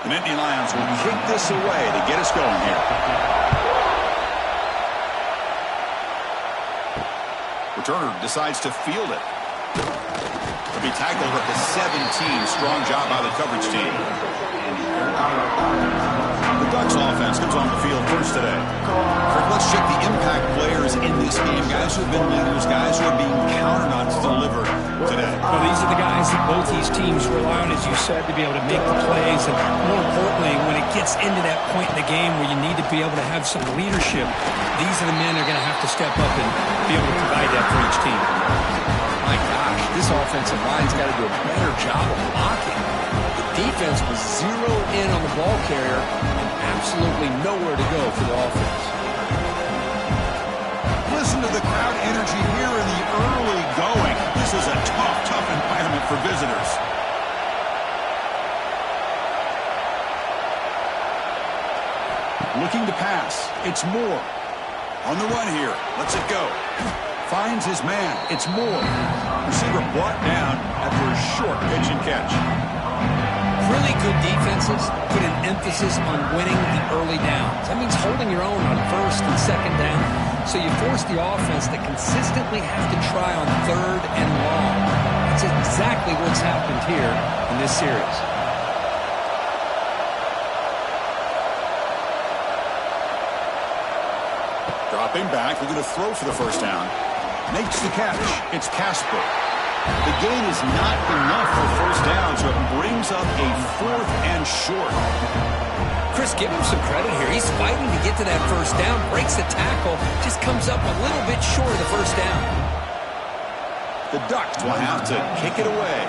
The Nittany Lions will kick this away to get us going here. Returner decides to field it. To be tackled at the 17. Strong job by the coverage team. The Ducks offense comes on the field first today. Let's check the impact players in this game. Guys who have been leaders, guys who are being counted on to deliver today. Well, these are the guys that both these teams rely on, as you said, to be able to make the plays. And more importantly, when it gets into that point in the game where you need to be able to have some leadership, these are the men that are going to have to step up and be able to provide that for each team. My gosh, this offensive line's got to do a better job of blocking. The defense was zeroed in on the ball carrier and absolutely nowhere to go for the offense. Listen to the crowd energy here in the early going. This is a tough environment for visitors. Looking to pass. It's Moore. On the run here. Lets it go. Finds his man. It's Moore. Receiver brought down after a short pitch and catch. Really good defenses put an emphasis on winning the early downs. That means holding your own on first and second down. So you force the offense to consistently have to try on third and long. That's exactly what's happened here in this series. Dropping back, looking to throw for the first down. Makes the catch. It's Casper. The gain is not enough for first down, so it brings up a 4th and short. Chris, give him some credit here. He's fighting to get to that first down, breaks the tackle, just comes up a little bit short of the first down. The Ducks will have to kick it away.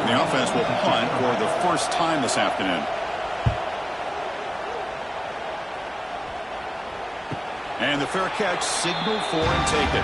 And the offense will punt for the first time this afternoon. And the fair catch signaled for and taken.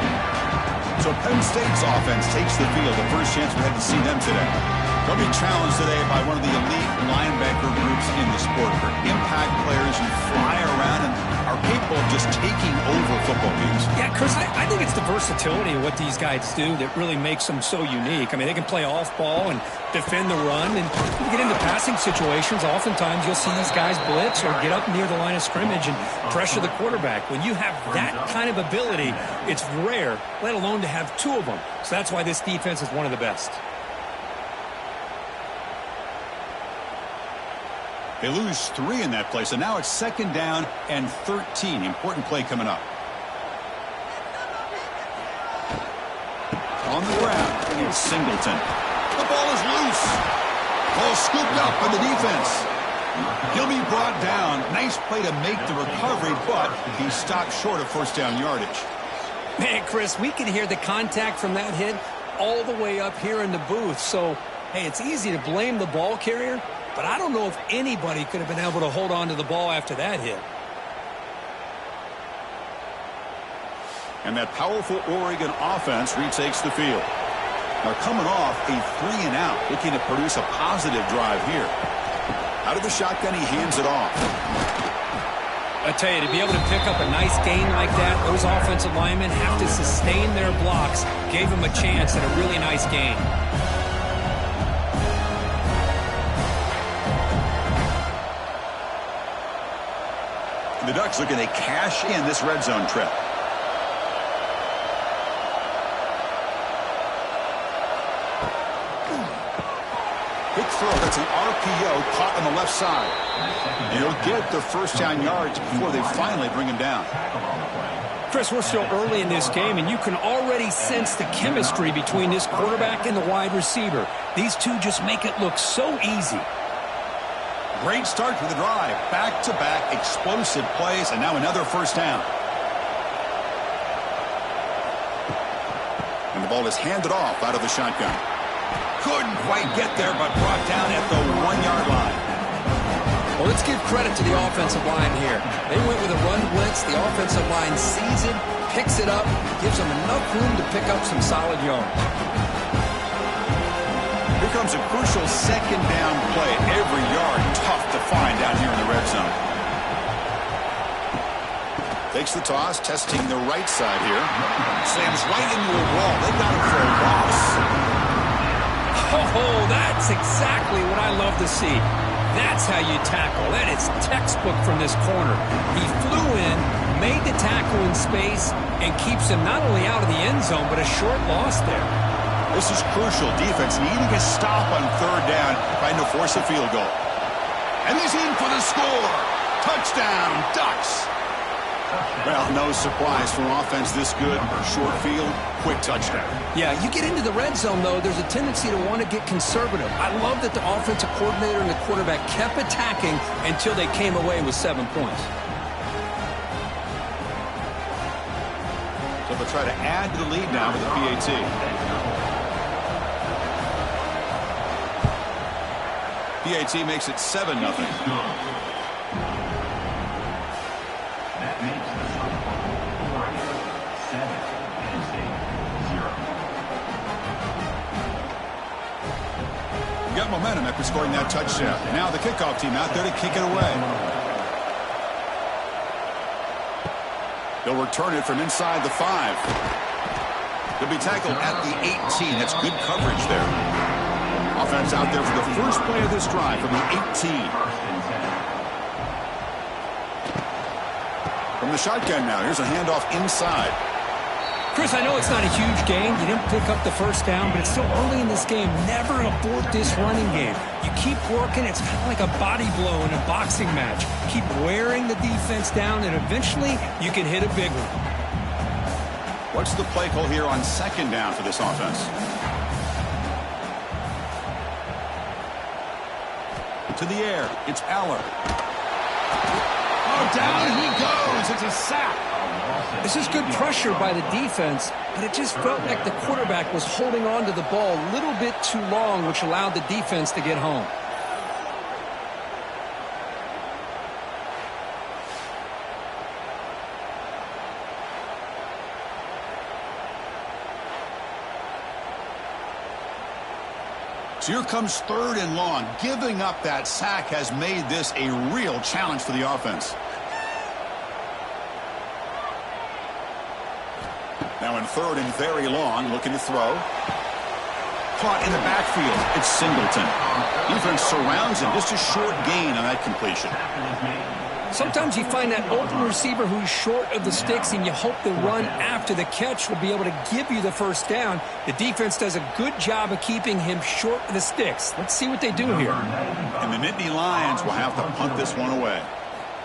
So Penn State's offense takes the field. The first chance we had to see them today. They'll be challenged today by one of the elite linebacker groups in the sport. They're impact players who fly around and are capable of just taking over football games. Yeah, Chris, I think it's the versatility of what these guys do that really makes them so unique. I mean, they can play off ball and defend the run. And when you get into passing situations, oftentimes you'll see these guys blitz or get up near the line of scrimmage and pressure the quarterback. When you have that kind of ability, it's rare, let alone to have two of them. So that's why this defense is one of the best. They lose 3 in that play, so now it's 2nd down and 13. Important play coming up. On the ground, it's Singleton. The ball is loose. Ball scooped up by the defense. He'll be brought down. Nice play to make the recovery, but he stopped short of first down yardage. Man, Chris, we can hear the contact from that hit all the way up here in the booth. So, hey, it's easy to blame the ball carrier, but I don't know if anybody could have been able to hold on to the ball after that hit. And that powerful Oregon offense retakes the field. Now coming off a 3-and-out, looking to produce a positive drive here. Out of the shotgun, he hands it off. I tell you, to be able to pick up a nice gain like that, those offensive linemen have to sustain their blocks. Gave him a chance at a really nice gain. The Ducks looking to cash in this red zone trip. Quick throw. That's an RPO caught on the left side. And he'll get the first down yards before they finally bring him down. Chris, we're still early in this game, and you can already sense the chemistry between this quarterback and the wide receiver. These two just make it look so easy. Great start to the drive. Back-to-back explosive plays, and now another first down. And the ball is handed off out of the shotgun. Couldn't quite get there, but brought down at the 1-yard line. Well, let's give credit to the offensive line here. They went with a run blitz. The offensive line sees it, picks it up, gives them enough room to pick up some solid yards. Here comes a crucial 2nd down play. Every yard tough to find down here in the red zone. Takes the toss, testing the right side here. Slams right into a wall. They got him for a loss. Oh, that's exactly what I love to see. That's how you tackle. That is textbook from this corner. He flew in, made the tackle in space, and keeps him not only out of the end zone, but a short loss there. This is crucial. Defense needing a stop on third down, trying to force a field goal. And he's in for the score. Touchdown, Ducks. Well, no surprise from offense this good. Short field, quick touchdown. Yeah, you get into the red zone, though, there's a tendency to want to get conservative. I love that the offensive coordinator and the quarterback kept attacking until they came away with 7 points. So they'll try to add to the lead now with the PAT. PAT makes it 7-0. Got momentum after scoring that touchdown. Now the kickoff team out there to kick it away. They'll return it from inside the 5. They'll be tackled at the 18. That's good coverage there. Offense out there for the first play of this drive from the 18. From the shotgun now. Here's a handoff inside. Chris, I know it's not a huge game. You didn't pick up the first down, but it's still early in this game. Never abort this running game. You keep working. It's kind of like a body blow in a boxing match. Keep wearing the defense down, and eventually you can hit a big one. What's the play call here on second down for this offense? To the air. It's Aller. Oh, down he goes. It's a sack. This is good pressure by the defense, but it just felt like the quarterback was holding on to the ball a little bit too long, which allowed the defense to get home. So here comes 3rd and long. Giving up that sack has made this a real challenge for the offense. Now in 3rd and very long, looking to throw. Caught in the backfield. It's Singleton. Defense surrounds him. Just a short gain on that completion. Sometimes you find that open receiver who's short of the sticks, and you hope the run after the catch will be able to give you the first down. The defense does a good job of keeping him short of the sticks. Let's see what they do here. And the Nittany Lions will have to punt this one away.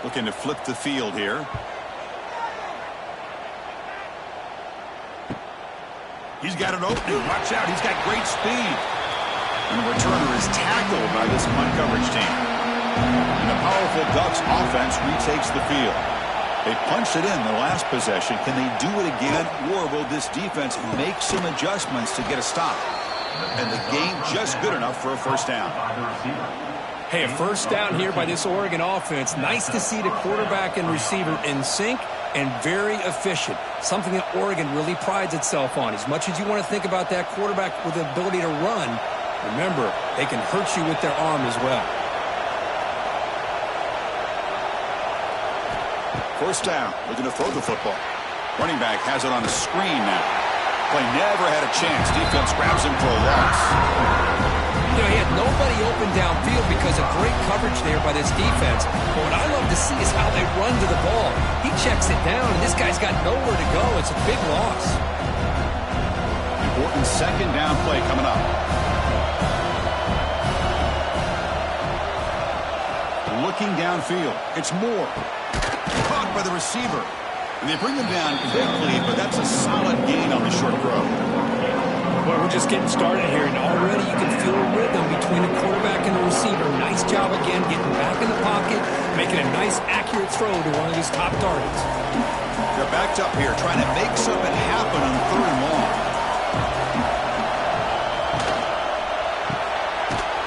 Looking to flip the field here. He's got an opening. Watch out. He's got great speed. And the returner is tackled by this punt coverage team. And the powerful Ducks offense retakes the field. They punched it in the last possession. Can they do it again, or will this defense make some adjustments to get a stop? And the game just good enough for a first down. Hey, a first down here by this Oregon offense. Nice to see the quarterback and receiver in sync and very efficient. Something that Oregon really prides itself on. As much as you want to think about that quarterback with the ability to run, remember, they can hurt you with their arm as well. First down, looking to throw the football. Running back has it on the screen now. Play never had a chance. Defense grabs him for a loss. You know, he had nobody open downfield because of great coverage there by this defense. But what I love to see is how they run to the ball. He checks it down, and this guy's got nowhere to go. It's a big loss. Important second down play coming up. Looking downfield. It's Moore. Caught by the receiver. And they bring him down quickly, but that's a solid gain on the short throw. Well, we're just getting started here, and already you can feel a rhythm between the quarterback and the receiver. Nice job again getting back in the pocket, making a nice, accurate throw to one of his top targets. They're backed up here, trying to make something happen on 3rd and long.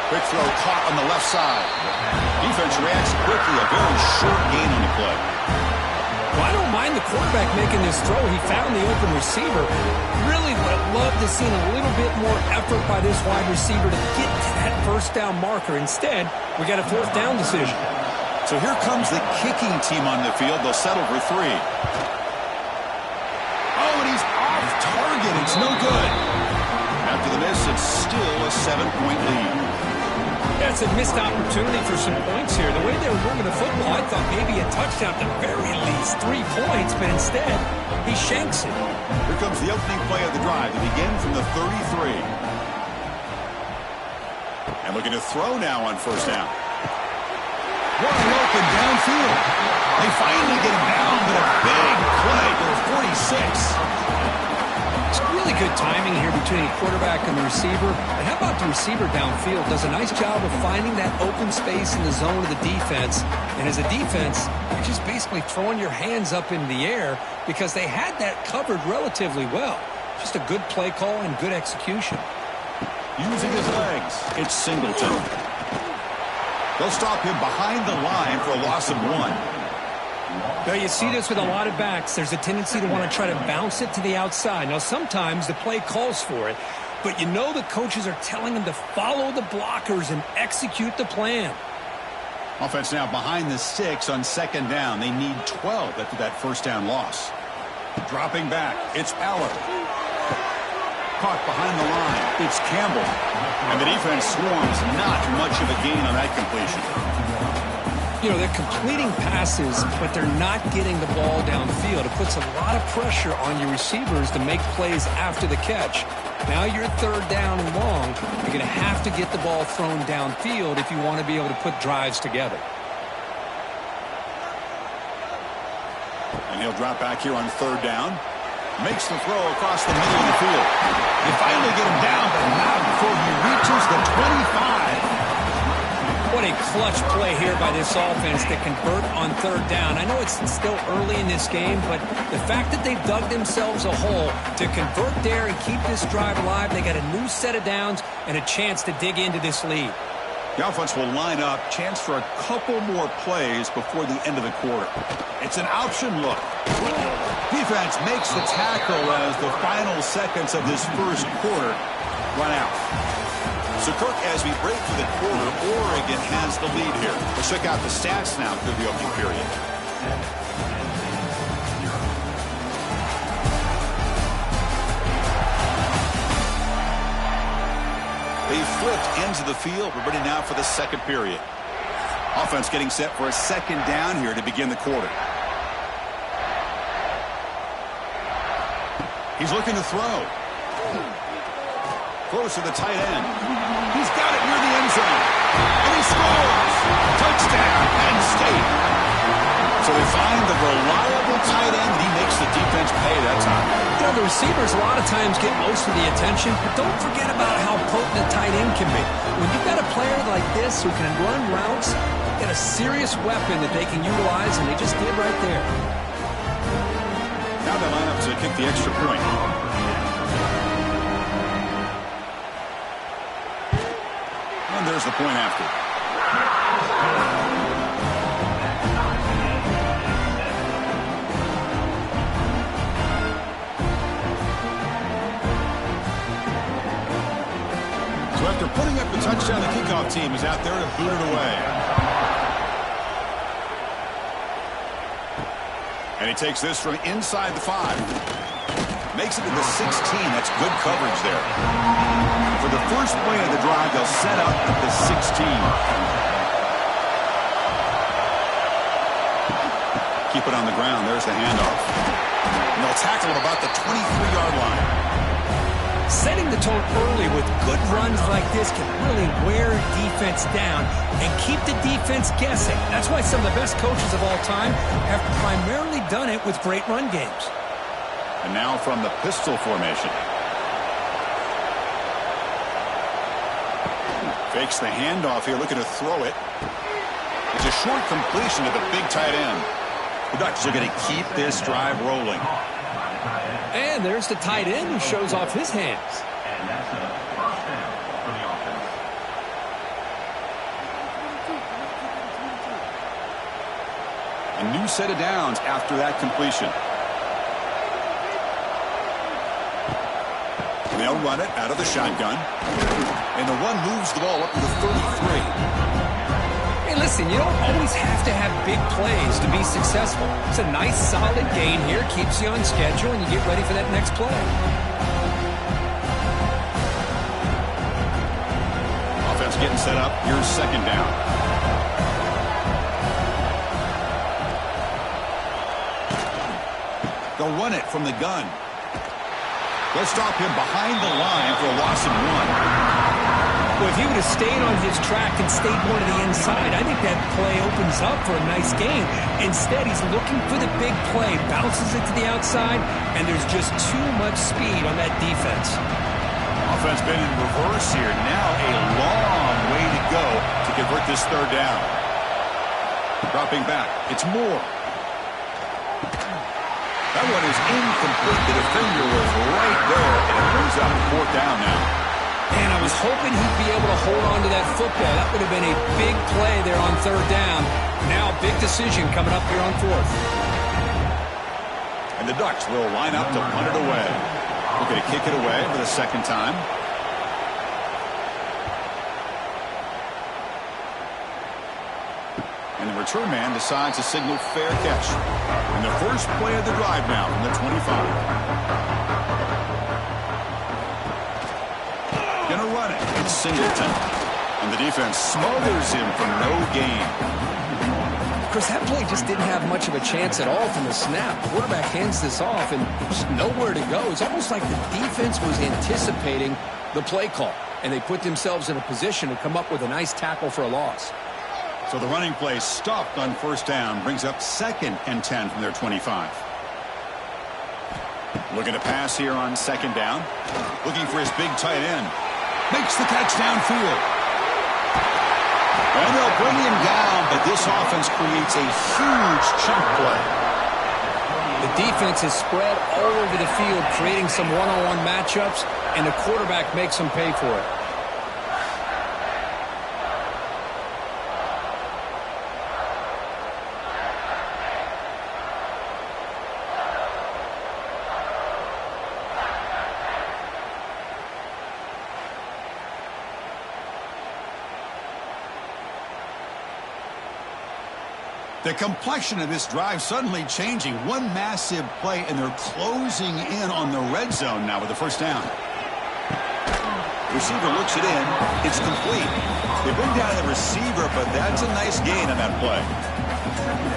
Quick throw caught on the left side. Defense reacts quickly, a very short gain on the play. Well, I don't mind the quarterback making this throw. He found the open receiver. Really would have loved to see a little bit more effort by this wide receiver to get to that first down marker. Instead, we got a 4th down decision. So here comes the kicking team on the field. They'll settle for 3. Oh, and he's off target. It's no good. After the miss, it's still a 7-point lead. That's a missed opportunity for some points here. The way they were moving the football, I thought maybe a touchdown, at the very least 3 points, but instead, he shanks it. Here comes the opening play of the drive to begin from the 33. And looking to throw now on first down. Wide open downfield. They finally get him down, but a big play to the 46. It's really good timing here between the quarterback and the receiver. And how about the receiver downfield? Does a nice job of finding that open space in the zone of the defense. And as a defense, you're just basically throwing your hands up in the air because they had that covered relatively well. Just a good play call and good execution. Using his legs, it's Singleton. They'll stop him behind the line for a loss of 1. Now, you see this with a lot of backs. There's a tendency to want to try to bounce it to the outside. Now, sometimes the play calls for it, but you know the coaches are telling them to follow the blockers and execute the plan. Offense now behind the 6 on second down. They need 12 after that first down loss. Dropping back, it's Aller. Caught behind the line, it's Campbell. And the defense swarms, not much of a gain on that completion. You know, they're completing passes, but they're not getting the ball downfield. It puts a lot of pressure on your receivers to make plays after the catch. Now you're third down and long. You're going to have to get the ball thrown downfield if you want to be able to put drives together. And he'll drop back here on third down. Makes the throw across the middle of the field. They finally get him down, but not before he reaches the 25. What a clutch play here by this offense to convert on third down. I know it's still early in this game, but the fact that they've dug themselves a hole to convert there and keep this drive alive, they got a new set of downs and a chance to dig into this lead. The offense will line up, chance for a couple more plays before the end of the quarter. It's an option look. Defense makes the tackle as the final seconds of this first quarter run out. So, Kirk, as we break for the quarter, Oregon has the lead here. Let's check out the stats now through the opening period. They flipped into the field. We're ready now for the second period. Offense getting set for a second down here to begin the quarter. He's looking to throw. Close to the tight end. He's got it near the end zone. And he scores. Touchdown, Penn State. So they find the reliable tight end. He makes the defense pay that time. You know, the receivers a lot of times get most of the attention, but don't forget about how potent a tight end can be. When you've got a player like this who can run routes, get a serious weapon that they can utilize, and they just did right there. Now they line up to kick the extra point. And there's the point after. So after putting up the touchdown, the kickoff team is out there to boot it away. And he takes this from inside the 5. Makes it to the 16. That's good coverage there. For the first play of the drive, they'll set up at the 16. Keep it on the ground. There's the handoff. And they'll tackle him about the 23-yard line. Setting the tone early with good runs like this can really wear defense down and keep the defense guessing. That's why some of the best coaches of all time have primarily done it with great run games. And now from the pistol formation. Fakes the handoff here, looking to throw it. It's a short completion to the big tight end. The Ducks are going to keep this drive rolling. And there's the tight end who shows off his hands. And that's a first down for the offense. A new set of downs after that completion. They'll run it out of the shotgun. And the one moves the ball up to the 33. Hey, listen, you don't always have to have big plays to be successful. It's a nice, solid gain here. Keeps you on schedule, and you get ready for that next play. Offense Defense getting set up. Here's second down. They'll run it from the gun. They'll stop him behind the line for a loss of 1. Well, if he would have stayed on his track and stayed more to the inside, I think that play opens up for a nice gain. Instead, he's looking for the big play, bounces it to the outside, and there's just too much speed on that defense. Offense been in reverse here. Now a long way to go to convert this third down. Dropping back. It's Moore. That one is incomplete. The defender was right there, and it brings up 4th down now. And I was hoping he'd be able to hold on to that football. That would have been a big play there on 3rd down. Now a big decision coming up here on 4th. And the Ducks will line up to punt it away. Looking to kick it away for the second time. And the return man decides to signal fair catch. And the first play of the drive now from the 25. Gonna run it. It's Singleton. And the defense smothers him for no gain. Chris, that play just didn't have much of a chance at all from the snap. The quarterback hands this off and just nowhere to go. It's almost like the defense was anticipating the play call, and they put themselves in a position to come up with a nice tackle for a loss. So the running play stopped on 1st down, brings up 2nd and 10 from their 25. Looking to pass here on 2nd down. Looking for his big tight end. Makes the catch downfield. And they'll bring him down, but this offense creates a huge chunk play. The defense is spread all over the field, creating some one-on-one matchups, and the quarterback makes them pay for it. The complexion of this drive suddenly changing. One massive play, and they're closing in on the red zone now with the 1st down. Receiver looks it in. It's complete. They bring down the receiver, but that's a nice gain on that play.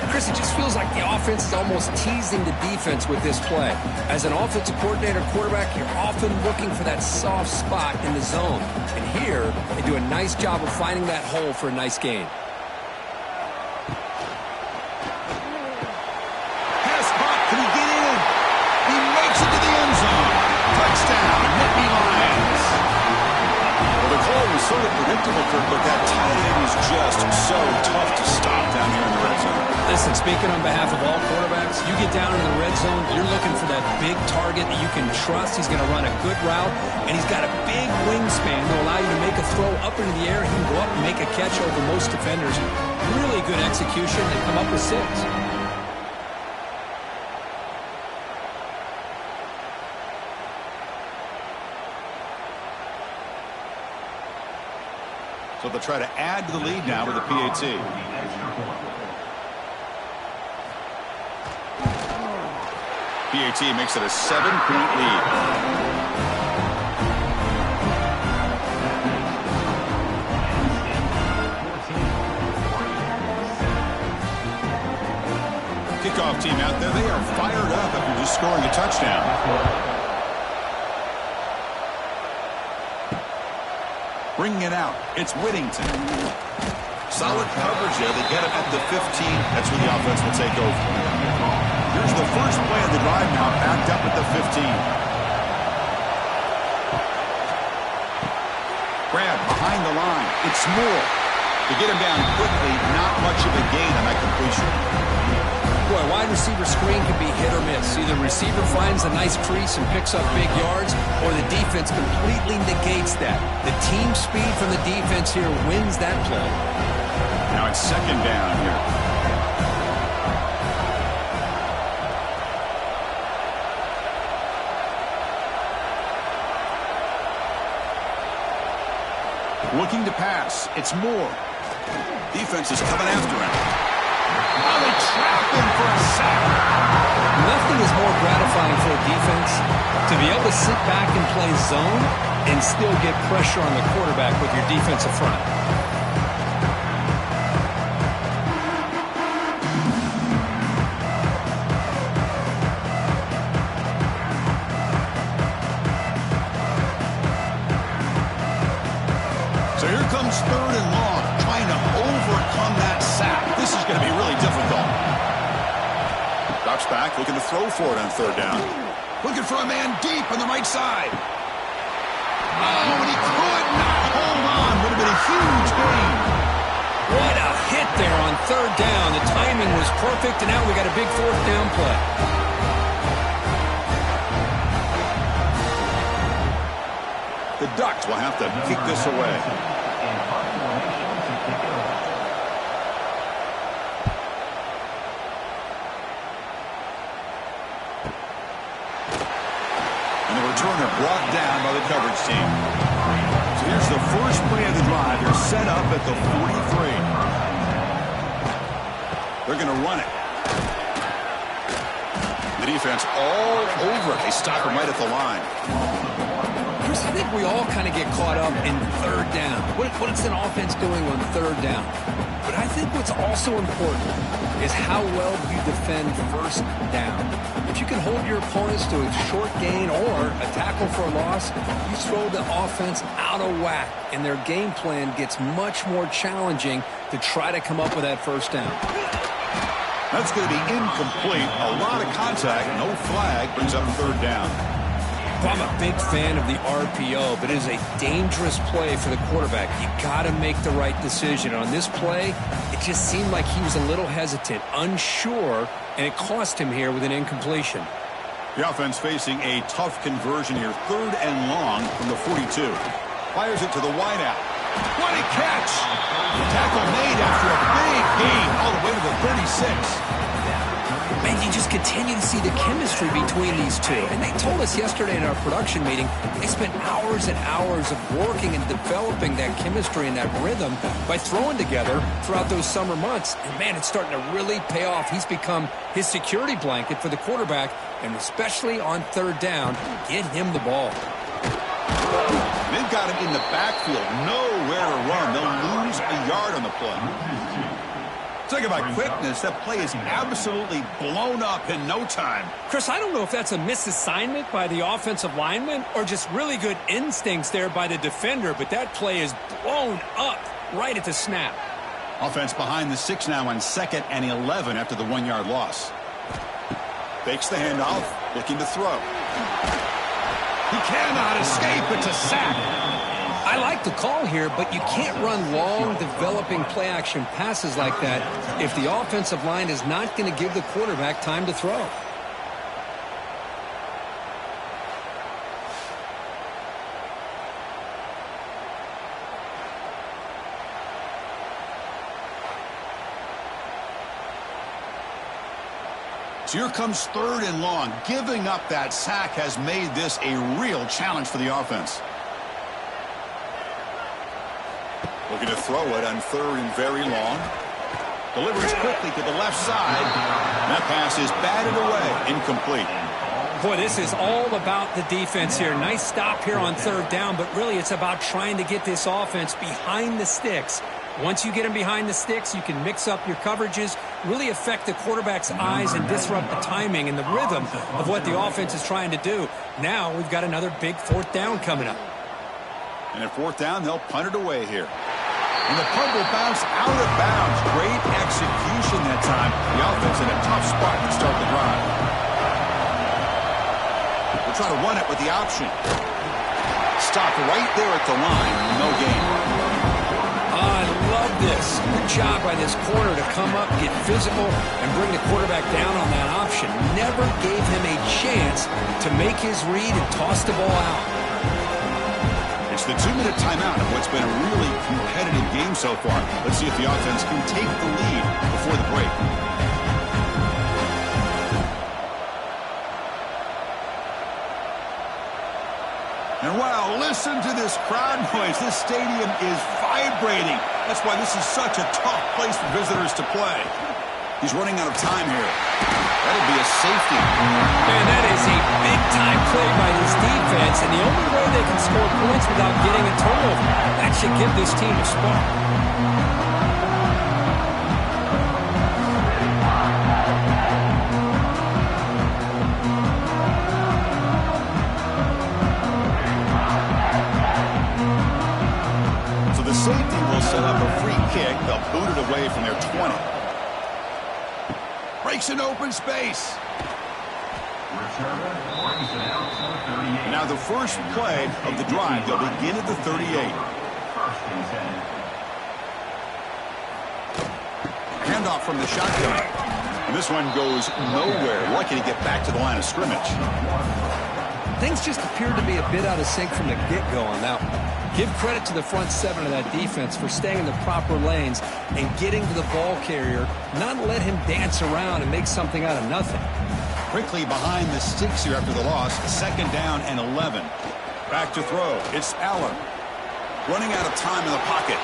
Chris, it just feels like the offense is almost teasing the defense with this play. As an offensive coordinator, quarterback, you're often looking for that soft spot in the zone. And here, they do a nice job of finding that hole for a nice gain. Sort of predictable, Kirk, but that tight end is just so tough to stop down here in the red zone. Listen, speaking on behalf of all quarterbacks, you get down in the red zone, you're looking for that big target that you can trust. He's going to run a good route, and he's got a big wingspan to allow you to make a throw up into the air. He can go up and make a catch over most defenders. Really good execution. They come up with 6. So they'll try to add to the lead now with a PAT. PAT makes it a 7-point lead. Kickoff team out there, they are fired up after just scoring a touchdown. Bringing it out, it's Whittington. Solid coverage there. They get it at the 15. That's where the offense will take over. Here's the first play of the drive now, backed up at the 15. Grab behind the line. It's Moore. To get him down quickly, not much of a gain on that completion. Boy, a wide receiver screen can be hit or miss. Either receiver finds a nice crease and picks up big yards, or the defense completely negates that. The team speed from the defense here wins that play. Now it's 2nd down here. Looking to pass. It's Moore. Defense is coming after him. Oh, they trap him for a sack. Nothing is more gratifying for a defense to be able to sit back and play zone and still get pressure on the quarterback with your defensive front. So here comes 3rd and long, trying to overcome that sack. This is going to be really difficult. Drops back, looking to throw for it on 3rd down. Looking for a man deep on the right side. Oh, and he could not hold on. Would have been a huge gain. What a hit there on 3rd down. The timing was perfect, and now we got a big 4th down play. The Ducks will have to kick this away. And the returner brought down by the coverage team. So here's the first play of the drive. They're set up at the 43. They're going to run it. The defense all over it. They stop him right at the line. I think we all kind of get caught up in 3rd down. What's an offense doing on 3rd down? But I think what's also important is how well you defend 1st down. If you can hold your opponents to a short gain or a tackle for a loss, you throw the offense out of whack, and their game plan gets much more challenging to try to come up with that 1st down. That's going to be incomplete. A lot of contact, no flag, brings up 3rd down. I'm a big fan of the RPO, but it is a dangerous play for the quarterback. You got to make the right decision. On this play, it just seemed like he was a little hesitant, unsure, and it cost him here with an incompletion. The offense facing a tough conversion here. 3rd and long from the 42. Fires it to the wideout. What a catch! Tackle made after a big gain all the way to the 36. Man, you just continue to see the chemistry between these two. And they told us yesterday in our production meeting, they spent hours and hours of working and developing that chemistry and that rhythm by throwing together throughout those summer months. And, man, it's starting to really pay off. He's become his security blanket for the quarterback, and especially on 3rd down, get him the ball. They've got him in the backfield, nowhere to run. They'll lose a yard on the play. Talk about quickness. That play is absolutely blown up in no time. Chris, I don't know if that's a misassignment by the offensive lineman or just really good instincts there by the defender, but that play is blown up right at the snap. Offense behind the 6 now on 2nd and 11 after the 1-yard loss. Fakes the handoff, looking to throw. He cannot escape. It's a sack. I like the call here, but you can't run long, developing play-action passes like that if the offensive line is not going to give the quarterback time to throw. So here comes 3rd and long. Giving up that sack has made this a real challenge for the offense. Looking to throw it on 3rd and very long. Delivers quickly to the left side. That pass is batted away. Incomplete. Boy, this is all about the defense here. Nice stop here on 3rd down, but really it's about trying to get this offense behind the sticks. Once you get them behind the sticks, you can mix up your coverages, really affect the quarterback's eyes and disrupt the timing and the rhythm of what the offense is trying to do. Now we've got another big 4th down coming up. And at 4th down, they'll punt it away here. And the punt will bounce out of bounds. Great execution that time. The offense in a tough spot to start the drive. We'll try to run it with the option. Stopped right there at the line. No gain. I love this. Good job by this corner to come up, get physical, and bring the quarterback down on that option. Never gave him a chance to make his read and toss the ball out. It's the 2-minute timeout of what's been a really competitive game so far. Let's see if the offense can take the lead before the break. And wow, listen to this crowd noise. This stadium is vibrating. That's why this is such a tough place for visitors to play. He's running out of time here. That'll be a safety. Man, that is a big-time play by this defense, and the only way they can score points without getting a turnover. That should give this team a spark. So the safety will set up a free kick. They'll boot it away from their 20. Breaks an open space. Now the first play of the drive, they'll begin at the 38. Handoff from the shotgun. And this one goes nowhere. Lucky to get back to the line of scrimmage. Things just appeared to be a bit out of sync from the get-go on that one. Give credit to the front seven of that defense for staying in the proper lanes and getting to the ball carrier, not let him dance around and make something out of nothing. Quickly behind the sticks here after the loss. 2nd down and 11. Back to throw. It's Allen. Running out of time in the pocket.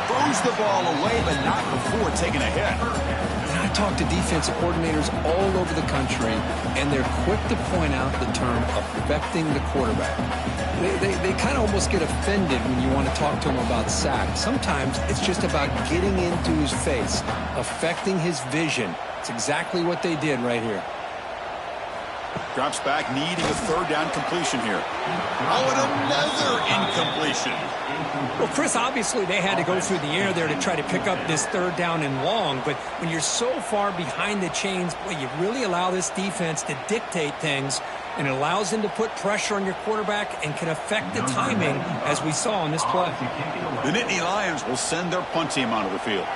Throws the ball away, but not before taking a hit. I talk to defensive coordinators all over the country, and they're quick to point out the term affecting the quarterback. They kind of almost get offended when you want to talk to them about sacks. Sometimes it's just about getting into his face, affecting his vision. It's exactly what they did right here. Drops back, needing a 3rd down completion here. Oh, and another incompletion. Well, Chris, obviously they had to go through the air there to try to pick up this 3rd down and long, but when you're so far behind the chains, boy, you really allow this defense to dictate things, and it allows them to put pressure on your quarterback and can affect the timing, as we saw on this play. The Nittany Lions will send their punt team onto the field.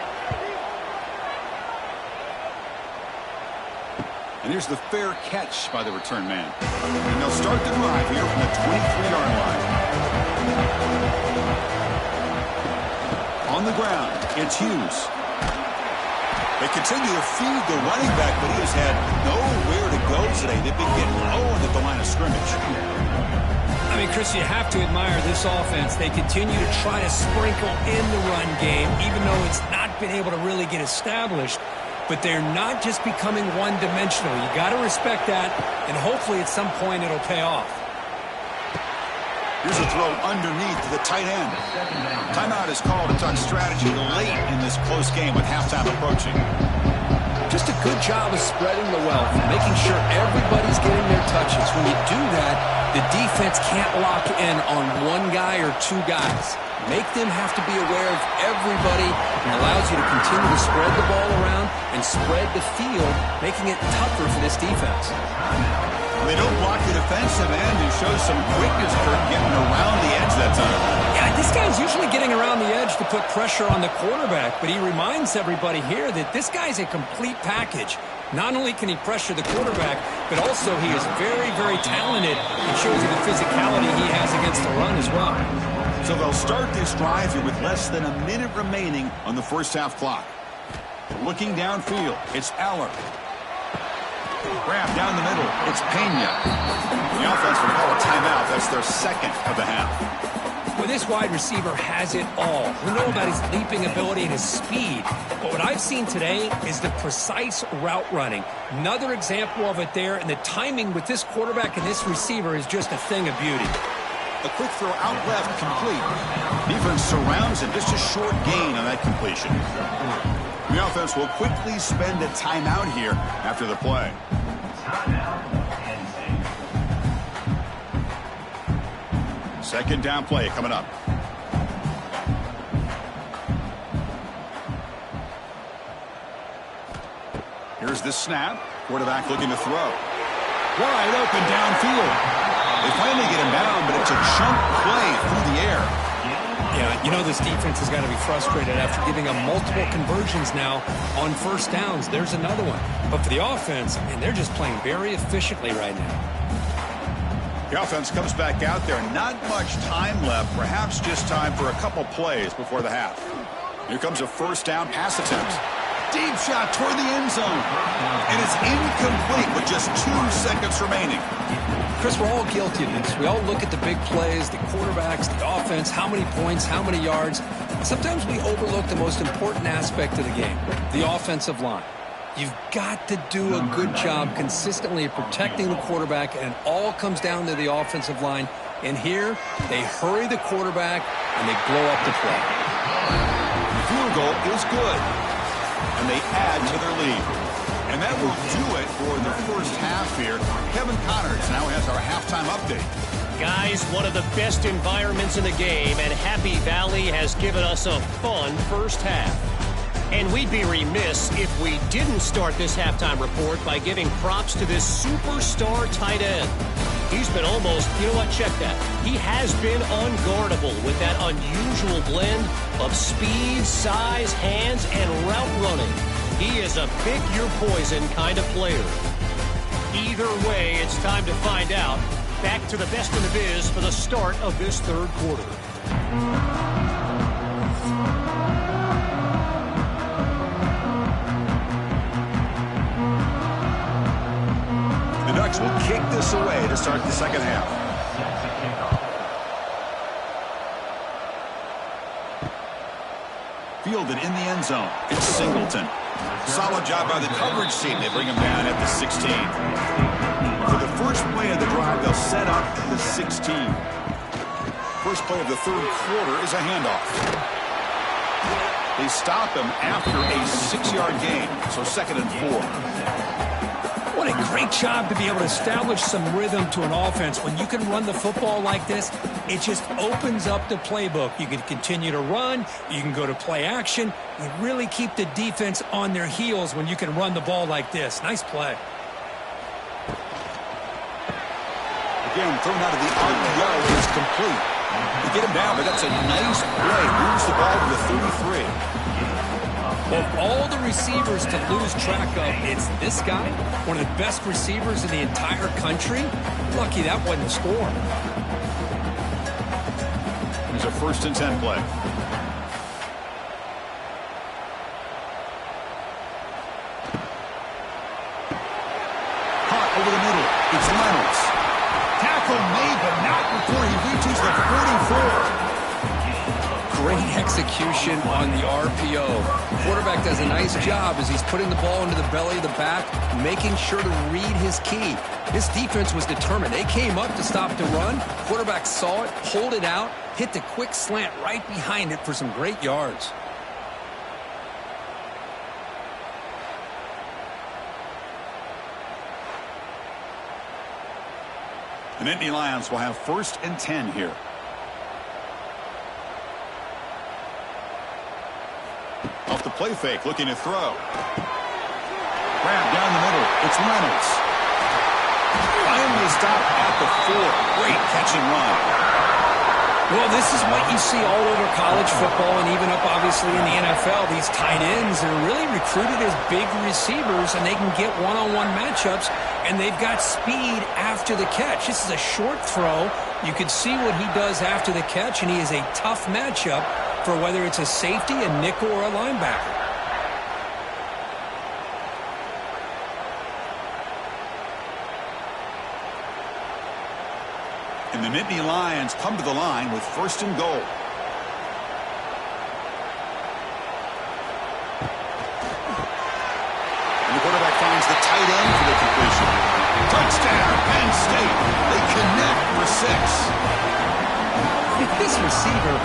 And here's the fair catch by the return man. And they'll start the drive here from the 23-yard line. On the ground, it's Hughes. They continue to feed the running back, but he has had nowhere to go today. They've been getting owned at the line of scrimmage. I mean, Chris, you have to admire this offense. They continue to try to sprinkle in the run game, even though it's not been able to really get established. But they're not just becoming one-dimensional. You got to respect that, and hopefully at some point it'll pay off. Here's a throw underneath to the tight end. Timeout is called to talk strategy late in this close game with halftime approaching. Just a good job of spreading the wealth, making sure everybody's getting their touches. When you do that, the defense can't lock in on one guy or two guys. Make them have to be aware of everybody, and allows you to continue to spread the ball around and spread the field, making it tougher for this defense. They don't block the defensive end and show some quickness for getting around the edge that time. Yeah, this guy's usually getting around the edge to put pressure on the quarterback, but he reminds everybody here that this guy's a complete package. Not only can he pressure the quarterback, but also he is very, very talented and shows you the physicality he has against the run as well. So they'll start this drive here with less than a minute remaining on the first half clock. Looking downfield, it's Aller. Grab down the middle, it's Pena. The offense will call a timeout. That's their 2nd of the half. Well, this wide receiver has it all. We know about his leaping ability and his speed. But what I've seen today is the precise route running. Another example of it there, and the timing with this quarterback and this receiver is just a thing of beauty. A quick throw out left, complete. Defense surrounds him, just a short gain on that completion. The offense will quickly spend a timeout here after the play. Second down play coming up. Here's the snap. Quarterback looking to throw. Wide open downfield. They finally get him down, but it's a chunk play through the air. Yeah, you know this defense has got to be frustrated after giving them multiple conversions now on first downs. There's another one. But for the offense, man, they're just playing very efficiently right now. The offense comes back out there. Not much time left. Perhaps just time for a couple plays before the half. Here comes a first down pass attempt. Deep shot toward the end zone. And it's incomplete with just 2 seconds remaining. Chris, we're all guilty of this. We all look at the big plays, the quarterbacks, the offense, how many points, how many yards. Sometimes we overlook the most important aspect of the game, the offensive line. You've got to do a good job consistently of protecting the quarterback, and it all comes down to the offensive line. And here, they hurry the quarterback, and they blow up the play. The field goal is good, and they add to their lead. And that will do it for the first half here. Kevin Connors now has our halftime update. Guys, one of the best environments in the game, and Happy Valley has given us a fun first half. And we'd be remiss if we didn't start this halftime report by giving props to this superstar tight end. He's been almost, you know what, check that. He has been unguardable with that unusual blend of speed, size, hands, and route running. He is a pick your poison kind of player. Either way, it's time to find out. Back to the best in the biz for the start of this third quarter. The Ducks will kick this away to start the second half. Fielded in the end zone. It's Singleton. Solid job by the coverage team. They bring him down at the 16. For the first play of the drive, they'll set up the 16. First play of the third quarter is a handoff. They stop him after a 6-yard gain, so 2nd and 4. What a great job to be able to establish some rhythm to an offense. When you can run the football like this, it just opens up the playbook. You can continue to run. You can go to play action. You really keep the defense on their heels when you can run the ball like this. Nice play. Again, thrown out of the RPO is complete. You get him down, but that's a nice play. Moves the ball to the 33. Well, of all the receivers to lose track of, it's this guy, one of the best receivers in the entire country. Lucky that wasn't a score. Here's a 1st and 10 play. Caught over the middle. It's Reynolds. Tackle made, but not before he reaches the 44. Great execution on the RPO. Quarterback does a nice job as he's putting the ball into the belly of the back, making sure to read his key. This defense was determined. They came up to stop the run. Quarterback saw it, pulled it out, hit the quick slant right behind it for some great yards. The Nittany Lions will have 1st and 10 here. Off the play fake, looking to throw. Grab down the middle. It's Reynolds. Finally stopped at the 4. Great catch and run. Well, this is what you see all over college football and even up, obviously, in the NFL. These tight ends are really recruited as big receivers, and they can get one-on-one matchups, and they've got speed after the catch. This is a short throw. You can see what he does after the catch, and he is a tough matchup for whether it's a safety, a nickel, or a linebacker. And the Nittany Lions come to the line with 1st and goal. And the quarterback finds the tight end for the completion. Touchdown, Penn State. They connect for 6. This receiver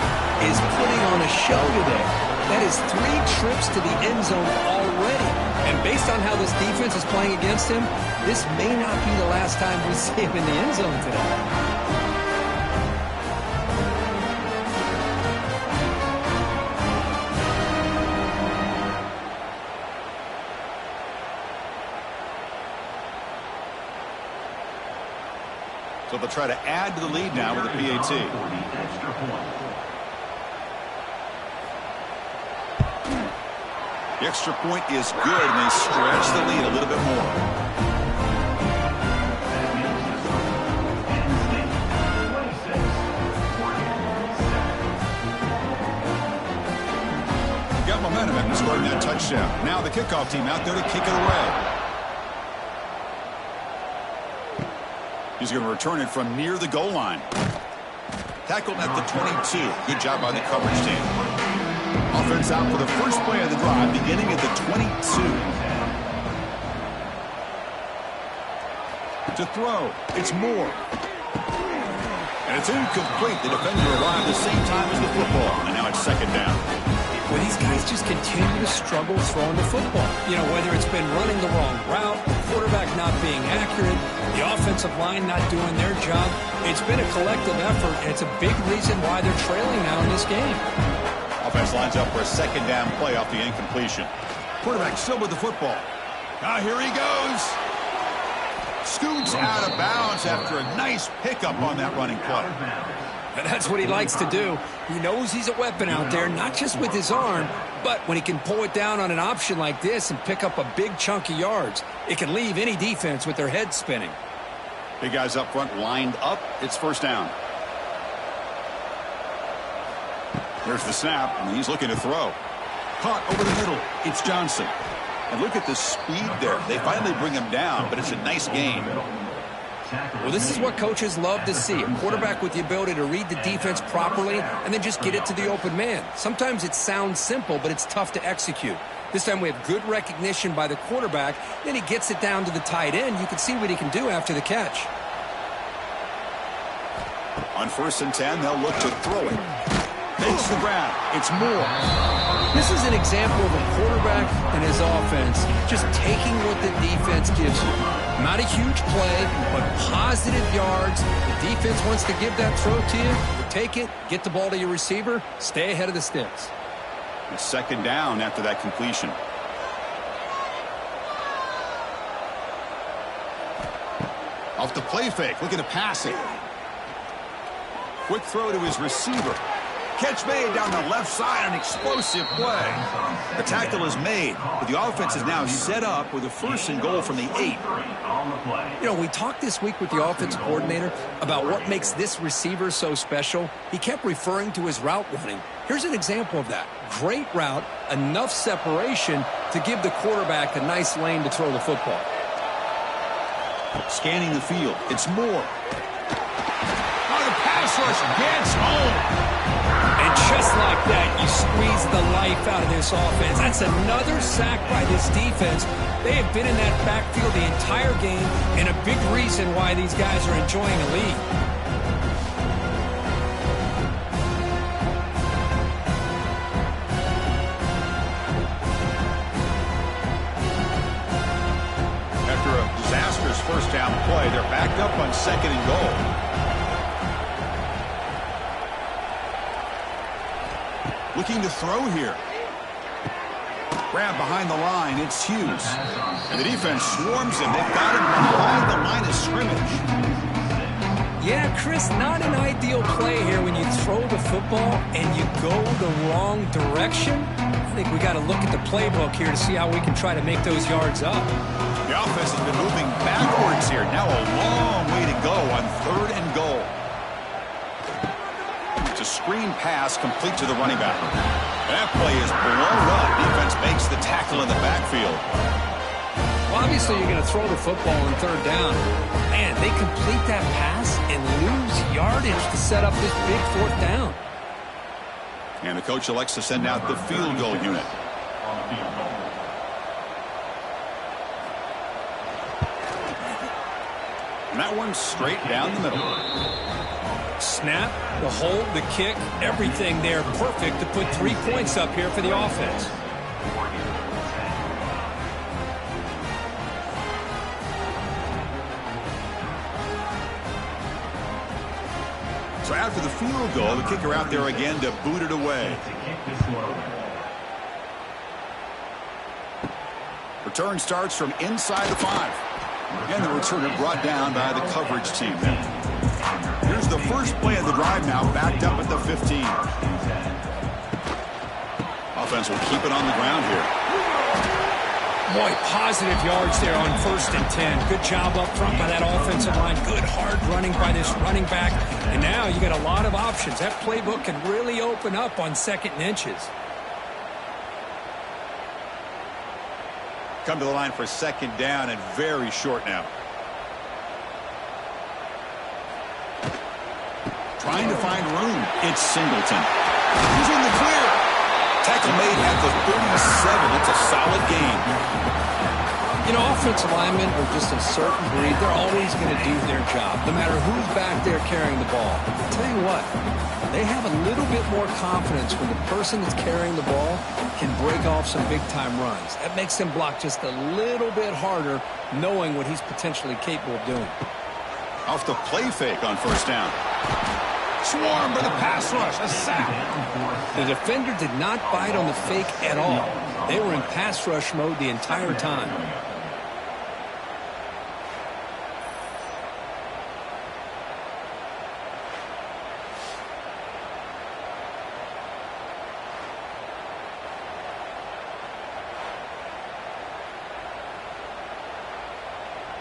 is putting on a show today. That is 3 trips to the end zone already. And based on how this defense is playing against him, this may not be the last time we see him in the end zone today. So they'll try to add to the lead now with a PAT. The extra point is good, and they stretch the lead a little bit more. Got momentum after scoring that touchdown. Now the kickoff team out there to kick it away. He's going to return it from near the goal line. Tackled at the 22. Good job by the coverage team. Offense out for the first play of the drive, beginning at the 22. To throw. It's Moore. And it's incomplete. The defender arrived the same time as the football. And now it's second down. Well, these guys just continue to struggle throwing the football. You know, whether it's been running the wrong route, the quarterback not being accurate, the offensive line not doing their job. It's been a collective effort, and it's a big reason why they're trailing now in this game. Offense lines up for a second down play off the incompletion. Quarterback still with the football. Now here he goes. Scoots out of bounds after a nice pickup on that running play. And that's what he likes to do. He knows he's a weapon out there, not just with his arm, but when he can pull it down on an option like this and pick up a big chunk of yards, it can leave any defense with their head spinning. Big guys up front lined up. It's first down. There's the snap, and he's looking to throw. Caught over the middle. It's Johnson. And look at the speed there. They finally bring him down, but it's a nice game. Well, this is what coaches love to see. A quarterback with the ability to read the defense properly and then just get it to the open man. Sometimes it sounds simple, but it's tough to execute. This time we have good recognition by the quarterback. Then he gets it down to the tight end. You can see what he can do after the catch. On 1st and 10, they'll look to throw it. Makes the grab. It's Moore. This is an example of a quarterback and his offense just taking what the defense gives you. Not a huge play, but positive yards. The defense wants to give that throw to you. You take it, get the ball to your receiver, stay ahead of the sticks. It's second down after that completion. Off the play fake, looking to pass it. Quick throw to his receiver. Catch made down the left side, an explosive play. The tackle is made, but the offense is now set up with a 1st and goal from the 8. You know, we talked this week with the offensive coordinator about what makes this receiver so special. He kept referring to his route running. Here's an example of that. Great route, enough separation to give the quarterback a nice lane to throw the football. Scanning the field, it's Moore. Oh, the pass rush gets home. And just like that, you squeeze the life out of this offense. That's another sack by this defense. They have been in that backfield the entire game, and a big reason why these guys are enjoying a lead. After a disastrous first down play, they're backed up on 2nd and goal. Looking to throw here. Grab behind the line. It's Hughes. And the defense swarms him. They've got him behind the line of scrimmage. Yeah, Chris, not an ideal play here when you throw the football and you go the wrong direction. I think we got to look at the playbook here to see how we can try to make those yards up. The offense has been moving backwards here. Now a long way to go on 3rd and goal. It's a screen pass complete to the running back. That play is blown up. Defense makes the tackle in the backfield. Well, obviously you're going to throw the football on 3rd down. Man, they complete that pass and lose yardage to set up this big 4th down. And the coach elects to send out the field goal unit. And that one's straight down the middle. Snap, the hold, the kick, everything there perfect to put 3 points up here for the offense. So after the field goal, the kicker out there again to boot it away. Return starts from inside the 5. And the returner brought down by the coverage team there. Here's the first play of the drive now, backed up at the 15. Offense will keep it on the ground here. Boy, positive yards there on 1st and 10. Good job up front by that offensive line. Good hard running by this running back. And now you got a lot of options. That playbook can really open up on 2nd and inches. Come to the line for 2nd down and very short now. Trying to find room. It's Singleton. He's in the clear. Tackle made at the 37. It's a solid game. You know, offensive linemen are just a certain breed. They're always going to do their job, no matter who's back there carrying the ball. I'll tell you what, they have a little bit more confidence when the person that's carrying the ball can break off some big-time runs. That makes them block just a little bit harder, knowing what he's potentially capable of doing. Off the play fake on first down. Swarm by the pass rush. A sack. The defender did not bite on the fake at all. They were in pass rush mode the entire time.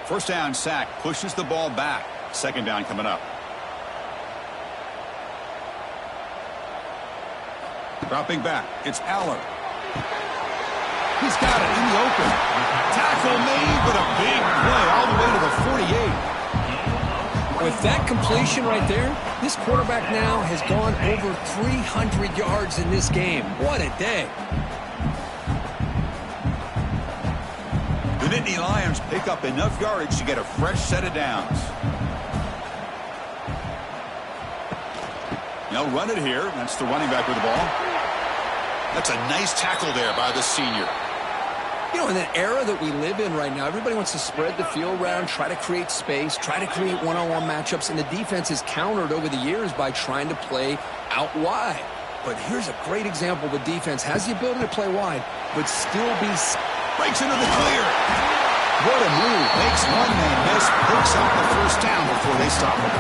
First down sack pushes the ball back. Second down coming up. Dropping back. It's Aller. He's got it in the open. Tackle made, but a big play all the way to the 48. With that completion right there, this quarterback now has gone over 300 yards in this game. What a day. The Nittany Lions pick up enough yardage to get a fresh set of downs. They'll run it here. That's the running back with the ball. That's a nice tackle there by the senior. You know, in the era that we live in right now, everybody wants to spread the field around, try to create space, try to create one-on-one matchups, and the defense has countered over the years by trying to play out wide. But here's a great example. The defense has the ability to play wide, but still be... Breaks into the clear. What a move. Makes one man miss. Picks up the first down before they stop him.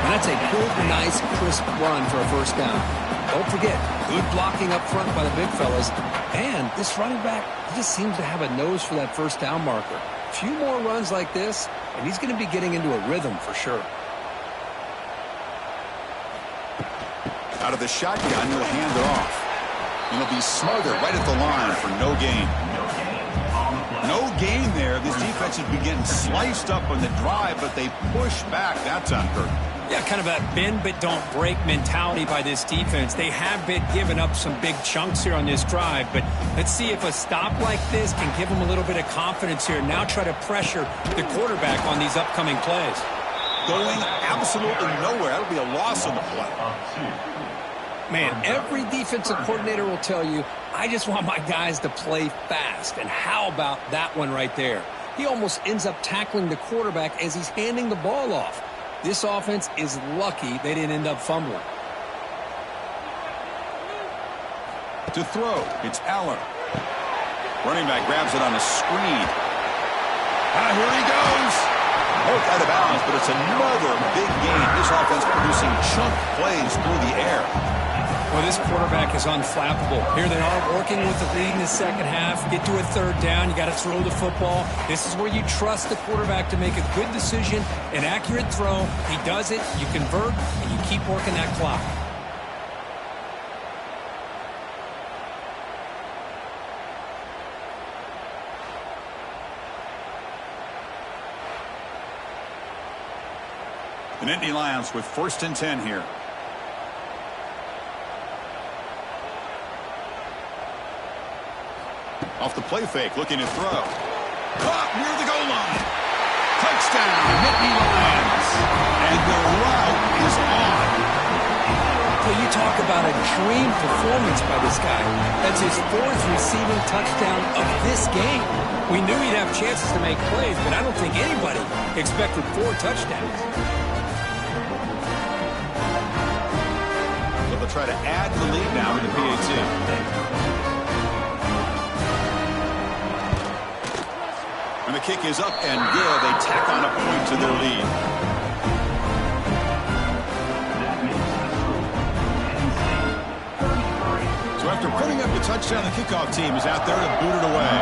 And that's a good, nice, crisp run for a first down. Don't forget, good blocking up front by the big fellas. And this running back, he just seems to have a nose for that first down marker. A few more runs like this, and he's going to be getting into a rhythm for sure. Out of the shotgun, he'll hand it off. And he'll be smothered right at the line for no gain. No gain there. This defense has been getting sliced up on the drive, but they push back. That's on Kirk. Yeah, kind of a bend but don't break mentality by this defense. They have been giving up some big chunks here on this drive, but let's see if a stop like this can give them a little bit of confidence here. Now try to pressure the quarterback on these upcoming plays. Going absolutely nowhere. That'll be a loss on the play. Man, every defensive coordinator will tell you, I just want my guys to play fast. And how about that one right there? He almost ends up tackling the quarterback as he's handing the ball off. This offense is lucky they didn't end up fumbling. To throw, it's Aller. Running back grabs it on a screen. Here he goes. Both out of bounds, but it's another big game. This offense producing chunk plays through the air. Well, this quarterback is unflappable. Here they are working with the lead in the second half. Get to a third down. You got to throw the football. This is where you trust the quarterback to make a good decision, an accurate throw. He does it, you convert, and you keep working that clock. The Nittany Lions with 1st and 10 here. Off the play fake, looking to throw. Caught near the goal line. Touchdown, Nittany Lions. And the route is on. Well, you talk about a dream performance by this guy. That's his 4th receiving touchdown of this game. We knew he'd have chances to make plays, but I don't think anybody expected 4 touchdowns. So they'll try to add the lead now to the PAT. And the kick is up and good. They tack on a point to their lead. So after putting up the touchdown, the kickoff team is out there to boot it away.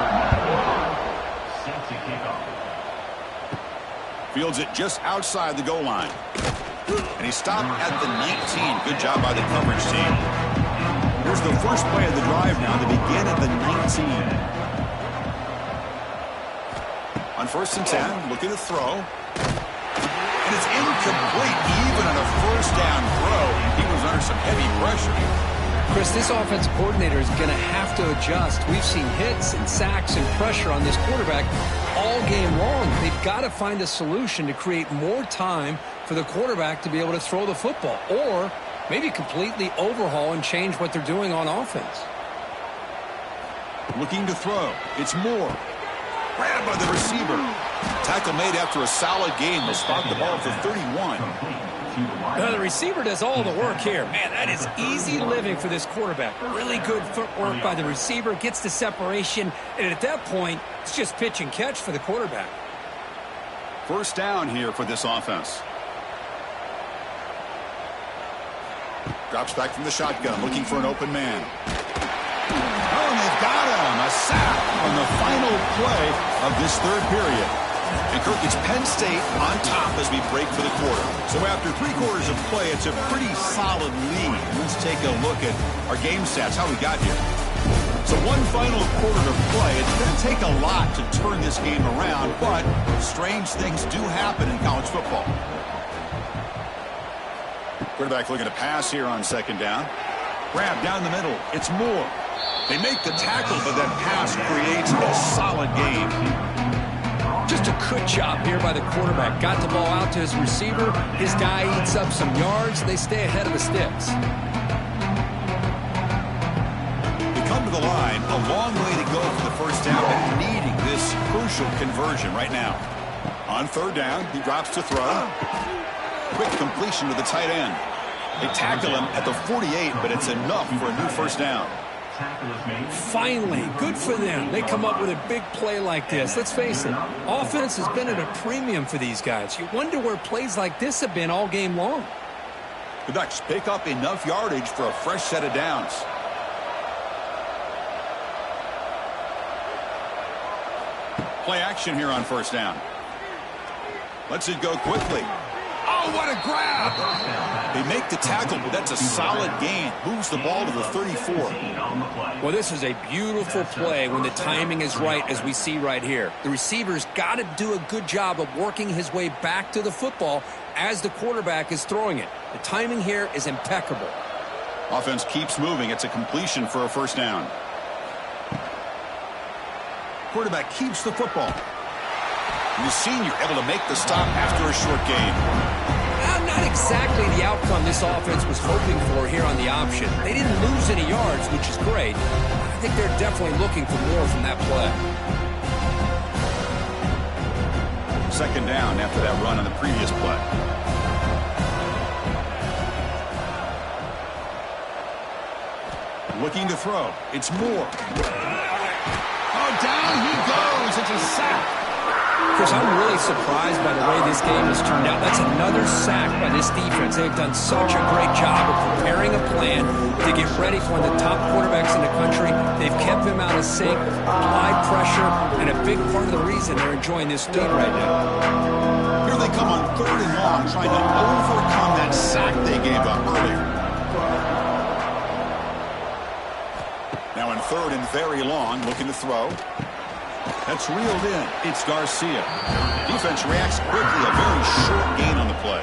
Fields it just outside the goal line. And he stopped at the 19. Good job by the coverage team. Here's the first play of the drive now to begin at the 19. On 1st and 10, looking to throw. And it's incomplete. Even on a first down throw, he was under some heavy pressure. Chris, this offensive coordinator is going to have to adjust. We've seen hits and sacks and pressure on this quarterback all game long. They've got to find a solution to create more time for the quarterback to be able to throw the football, or maybe completely overhaul and change what they're doing on offense. Looking to throw. It's Moore. Grabbed by the receiver. Tackle made after a solid game. Will spot the ball for 31. The receiver does all the work here. Man, that is easy living for this quarterback. Really good footwork by the receiver. Gets the separation. And at that point, it's just pitch and catch for the quarterback. First down here for this offense. Drops back from the shotgun, looking for an open man. Oh, and they've got him. A sack on the final play of this third period. And Kirk, it's Penn State on top as we break for the quarter. So after 3 quarters of play, it's a pretty solid lead. Let's take a look at our game stats, how we got here. So one final quarter to play. It's going to take a lot to turn this game around, but strange things do happen in college football. Quarterback looking to pass here on second down. Grab down the middle. It's Moore. They make the tackle, but that pass creates a solid game. Just a good job here by the quarterback. Got the ball out to his receiver. His guy eats up some yards. They stay ahead of the sticks. They come to the line. A long way to go for the first down, but needing this crucial conversion right now. On third down, he drops to throw. Quick completion to the tight end. They tackle him at the 48, but it's enough for a new first down. Finally, good for them. They come up with a big play like this. Let's face it, offense has been at a premium for these guys. You wonder where plays like this have been all game long. The Ducks pick up enough yardage for a fresh set of downs. Play action here on first down. Lets it go quickly. Oh, what a grab! They make the tackle, but that's a solid gain. Moves the ball to the 34. Well, this is a beautiful play when the timing is right, as we see right here. The receiver's got to do a good job of working his way back to the football as the quarterback is throwing it. The timing here is impeccable. Offense keeps moving. It's a completion for a first down. Quarterback keeps the football. And the senior able to make the stop after a short game. Not exactly the outcome this offense was hoping for here on the option. They didn't lose any yards, which is great. I think they're definitely looking for more from that play. Second down after that run on the previous play. Looking to throw. It's Moore. Oh, down he goes. It's a sack. Chris, I'm really surprised by the way this game has turned out. That's another sack by this defense. They've done such a great job of preparing a plan to get ready for one of the top quarterbacks in the country. They've kept him out of sync, applied pressure, and a big part of the reason they're enjoying this lead right now. Here they come on third and long, trying to overcome that sack they gave up earlier. Now in third and very long, looking to throw. That's reeled in. It's Garcia. Defense reacts quickly. A very short gain on the play.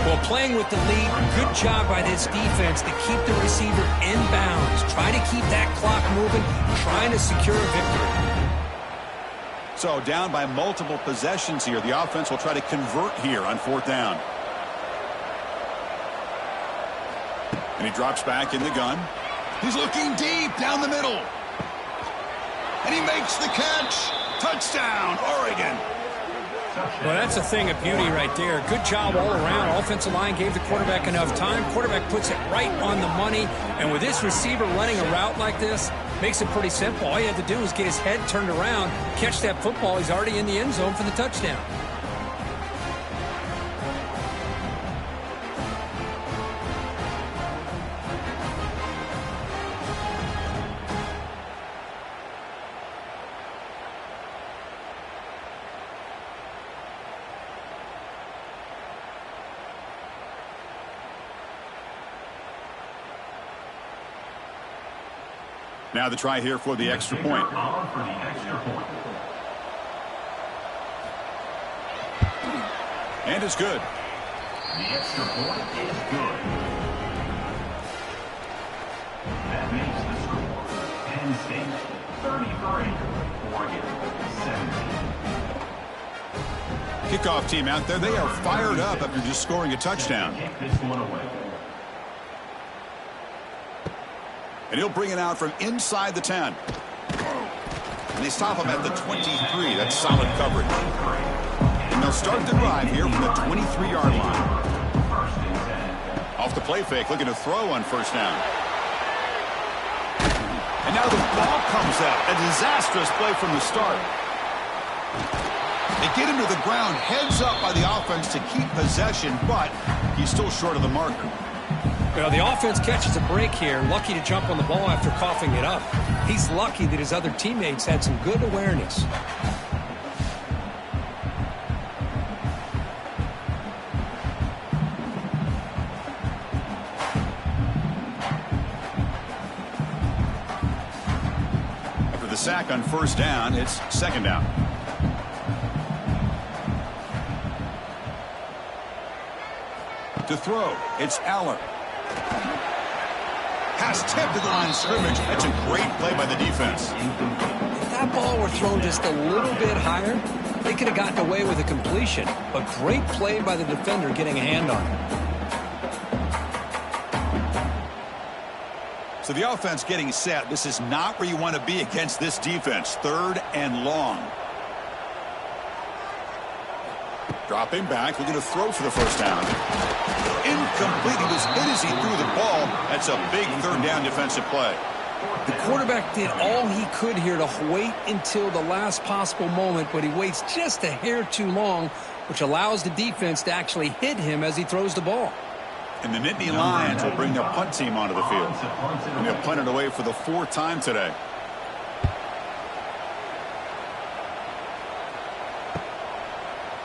Well, playing with the lead, good job by this defense to keep the receiver in bounds. Try to keep that clock moving, trying to secure a victory. So down by multiple possessions here. The offense will try to convert here on fourth down. And he drops back in the gun. He's looking deep down the middle. And he makes the catch. Touchdown, Oregon. Well, that's a thing of beauty right there. Good job all around. Offensive line gave the quarterback enough time. Quarterback puts it right on the money. And with this receiver running a route like this, makes it pretty simple. All you have to do is get his head turned around, catch that football. He's already in the end zone for the touchdown. Now the try here for the extra point. And it's good. The extra point is good. State 33, Oregon 17. Kickoff team out there, they are fired up after just scoring a touchdown. Kick this one away. And he'll bring it out from inside the 10. And they stop him at the 23. That's solid coverage. And they'll start the drive here from the 23-yard line. First and 10. Off the play fake, looking to throw on first down. And now the ball comes out. A disastrous play from the start. They get him to the ground, heads up by the offense to keep possession, but he's still short of the marker. Well, the offense catches a break here, lucky to jump on the ball after coughing it up. He's lucky that his other teammates had some good awareness. After the sack on first down, it's second down. To throw, it's Aller. Pass tipped to the line of scrimmage. That's a great play by the defense. If that ball were thrown just a little bit higher, they could have gotten away with a completion. But great play by the defender getting a hand on it. So the offense getting set. This is not where you want to be against this defense. Third and long. Dropping back, looking to throw for the first down. Incomplete. He was hit as he threw the ball. That's a big third down defensive play. The quarterback did all he could here to wait until the last possible moment, but he waits just a hair too long, which allows the defense to actually hit him as he throws the ball. And the Nittany Lions will bring their punt team onto the field. And they'll punt it away for the fourth time today.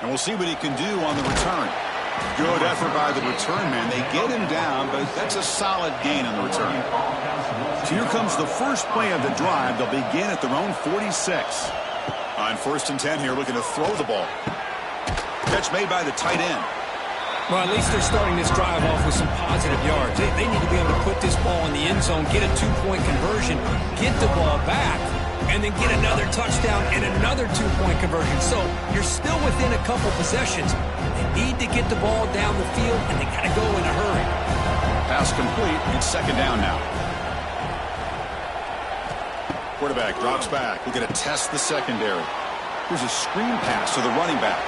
And we'll see what he can do on the return. Good effort by the return man. They get him down, but that's a solid gain on the return. So here comes the first play of the drive. They'll begin at their own 46. On first and 10 here, looking to throw the ball. Catch made by the tight end. Well, at least they're starting this drive off with some positive yards. They need to be able to put this ball in the end zone, get a two-point conversion, get the ball back, and then get another touchdown and another two-point conversion. So you're still within a couple possessions. They need to get the ball down the field, and they got to go in a hurry. Pass complete. It's second down now. Quarterback drops back. We're going to test the secondary. Here's a screen pass to the running back.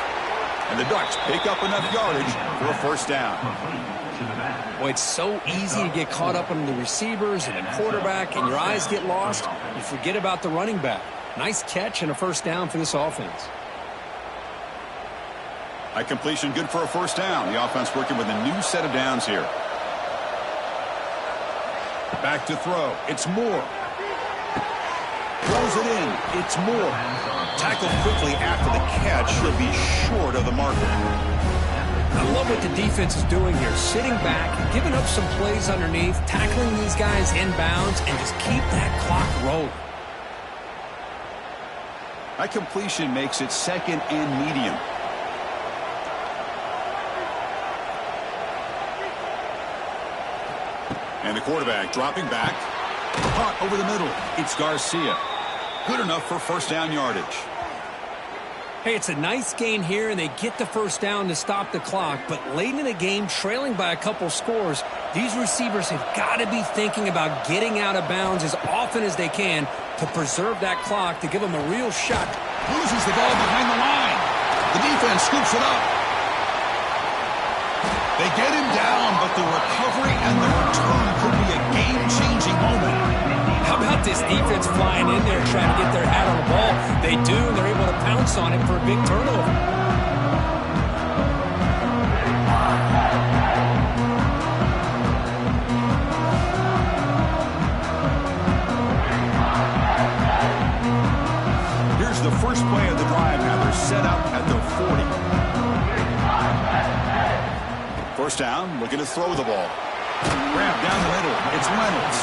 And the Ducks pick up enough yardage for a first down. Boy, it's so easy to get caught up on the receivers and the quarterback, and your eyes get lost. You forget about the running back. Nice catch and a first down for this offense. High completion, good for a first down. The offense working with a new set of downs here. Back to throw. It's Moore. Throws it in. It's Moore. Tackled quickly after the catch. Should be short of the marker. I love what the defense is doing here. Sitting back, giving up some plays underneath, tackling these guys inbounds, and just keep that clock rolling. High completion makes it second and medium. And the quarterback dropping back. Caught over the middle. It's Garcia. Good enough for first down yardage. Hey, it's a nice gain here, and they get the first down to stop the clock. But late in the game, trailing by a couple scores, these receivers have got to be thinking about getting out of bounds as often as they can to preserve that clock, to give them a real shot. Loses the ball behind the line. The defense scoops it up. They get him down, but the recovery and the return could be a game-changing moment. How about this defense flying in there trying to get their hat on the ball? They do, and they're able to pounce on it for a big turnover. Here's the first play of the drive now. They're set up at their 40. First down, looking to throw the ball. Grab down the middle. It's Reynolds.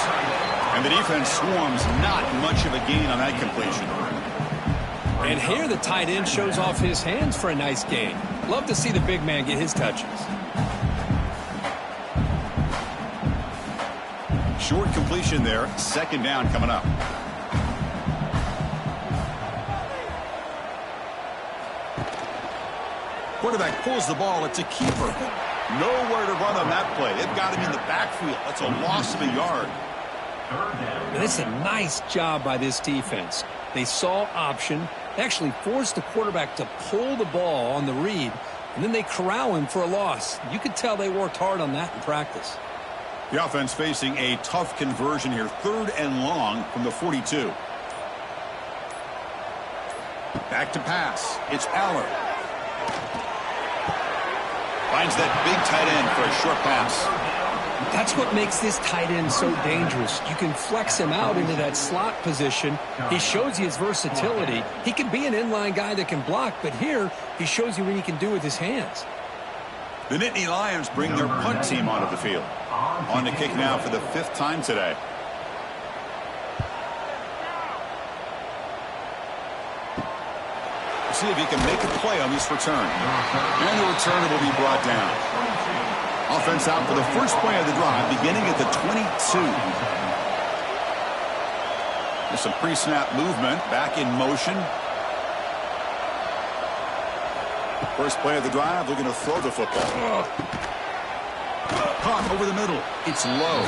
And the defense swarms. Not much of a gain on that completion. And here the tight end shows off his hands for a nice gain. Love to see the big man get his touches. Short completion there. Second down coming up. Quarterback pulls the ball. It's a keeper. Nowhere to run on that play. They've got him in the backfield. That's a loss of a yard. And it's a nice job by this defense. They saw option. They actually forced the quarterback to pull the ball on the read, and then they corral him for a loss. You could tell they worked hard on that in practice. The offense facing a tough conversion here. 3rd and long from the 42. Back to pass. It's Aller. Finds that big tight end for a short pass. That's what makes this tight end so dangerous. You can flex him out into that slot position. He shows you his versatility. He can be an inline guy that can block, but here he shows you what he can do with his hands. The Nittany Lions bring their punt team onto the field. On to kick now for the 5th time today. See if he can make a play on this return. And the return will be brought down. Offense out for the first play of the drive, beginning at the 22. There's some pre-snap movement, back in motion. First play of the drive, looking to throw the football. Caught over the middle. It's low.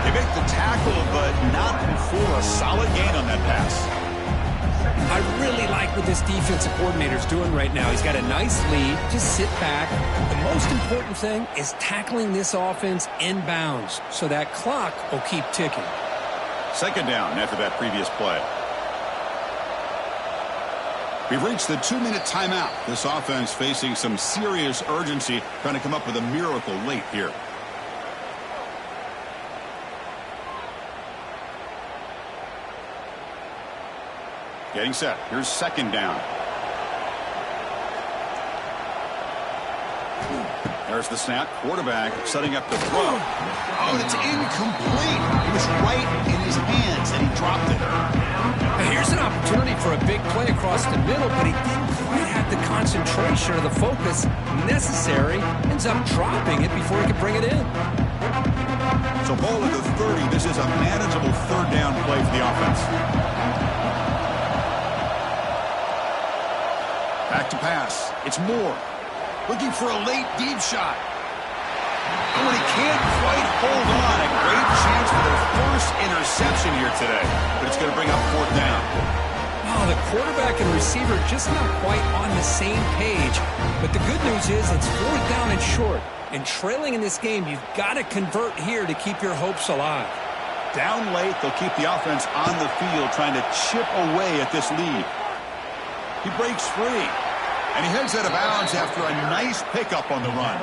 They make the tackle, but not for a solid gain on that pass. I really like what this defensive coordinator is doing right now. He's got a nice lead. Just sit back. The most important thing is tackling this offense inbounds so that clock will keep ticking. 2nd down after that previous play. We've reached the 2-minute timeout. This offense facing some serious urgency, trying to come up with a miracle late here. Getting set. Here's 2nd down. There's the snap. Quarterback setting up the throw. Oh, it's incomplete. It was right in his hands, and he dropped it. Now here's an opportunity for a big play across the middle, but he didn't quite have the concentration or the focus necessary. Ends up dropping it before he could bring it in. So ball at the 30. This is a manageable 3rd down play for the offense. Back to pass. It's Moore. Looking for a late deep shot. Oh, and he can't quite hold on. A great chance for their first interception here today. But it's going to bring up 4th down. Wow, the quarterback and receiver just not quite on the same page. But the good news is it's 4th down and short. And trailing in this game, you've got to convert here to keep your hopes alive. Down late, they'll keep the offense on the field trying to chip away at this lead. He breaks free, and he heads out of bounds after a nice pickup on the run.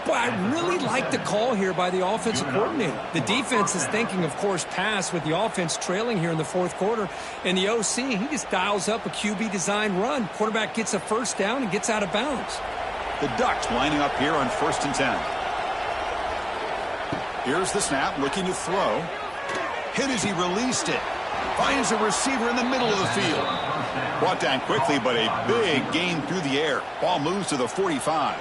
But I really like the call here by the offensive coordinator. The defense is thinking, of course, pass with the offense trailing here in the 4th quarter. And the OC, he just dials up a QB design run. Quarterback gets a 1st down and gets out of bounds. The Ducks lining up here on 1st and 10. Here's the snap, looking to throw. Hit as he released it. Finds a receiver in the middle of the field. Brought down quickly, but a big gain through the air. Ball moves to the 45.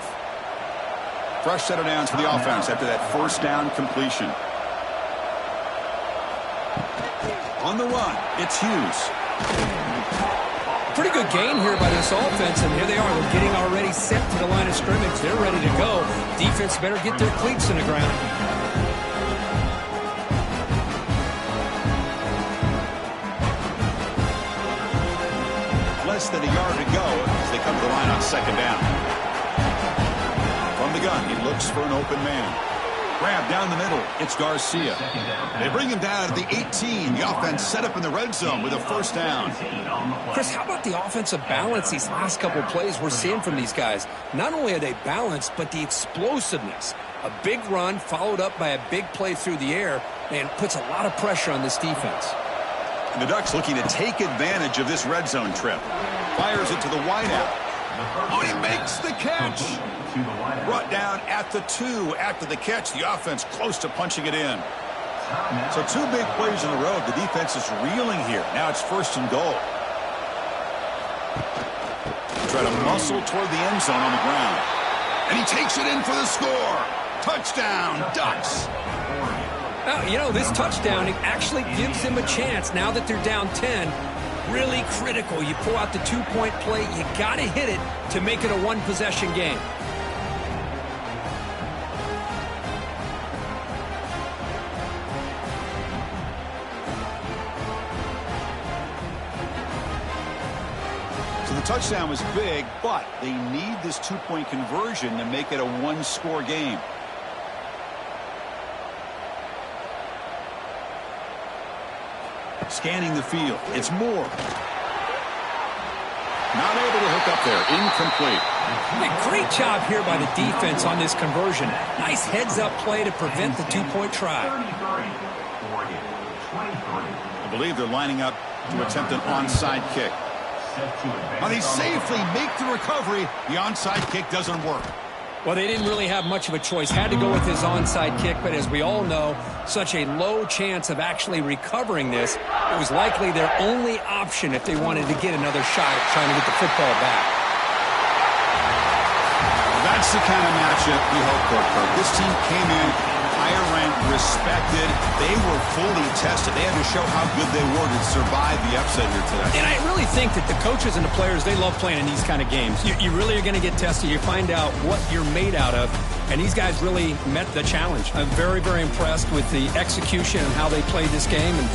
Fresh set of downs for the offense after that 1st down completion. On the run, it's Hughes. Pretty good gain here by this offense, and here they are. They're getting already set to the line of scrimmage. They're ready to go. Defense better get their cleats in the ground. Less than a yard to go as they come to the line on 2nd down. From the gun, he looks for an open man. Grab down the middle. It's Garcia. They bring him down at the 18. The offense set up in the red zone with a 1st down. Chris, how about the offensive balance these last couple of plays we're seeing from these guys? Not only are they balanced, but the explosiveness. A big run followed up by a big play through the air and puts a lot of pressure on this defense. And the Ducks looking to take advantage of this red zone trip. Fires it to the wideout. Oh, he makes the catch. Brought down at the 2 after the catch. The offense close to punching it in. So 2 big plays in a row. The defense is reeling here. Now it's 1st and goal. Try to muscle toward the end zone on the ground. And he takes it in for the score. Touchdown, Ducks. Now, you know, this touchdown actually gives them a chance now that they're down 10. really critical. You pull out the two-point play, you got to hit it to make it a one-possession game. So the touchdown was big, but they need this two-point conversion to make it a one-score game. Scanning the field. It's Moore. Not able to hook up there. Incomplete. A great job here by the defense on this conversion. Nice heads-up play to prevent the two-point try. 33. Oregon, 23. I believe they're lining up to attempt an onside kick. Set to advance. Now they safely make the recovery. The onside kick doesn't work. Well, they didn't really have much of a choice. Had to go with his onside kick, but as we all know, such a low chance of actually recovering this. It was likely their only option if they wanted to get another shot at trying to get the football back. That's the kind of matchup we hope for, Kirk. This team came in higher ranked, respected. They were fully tested. They had to show how good they were to survive the upset here today. And I really think that the coaches and the players, they love playing in these kind of games. You really are going to get tested. You find out what you're made out of. And these guys really met the challenge. I'm very, very impressed with the execution and how they played this game. And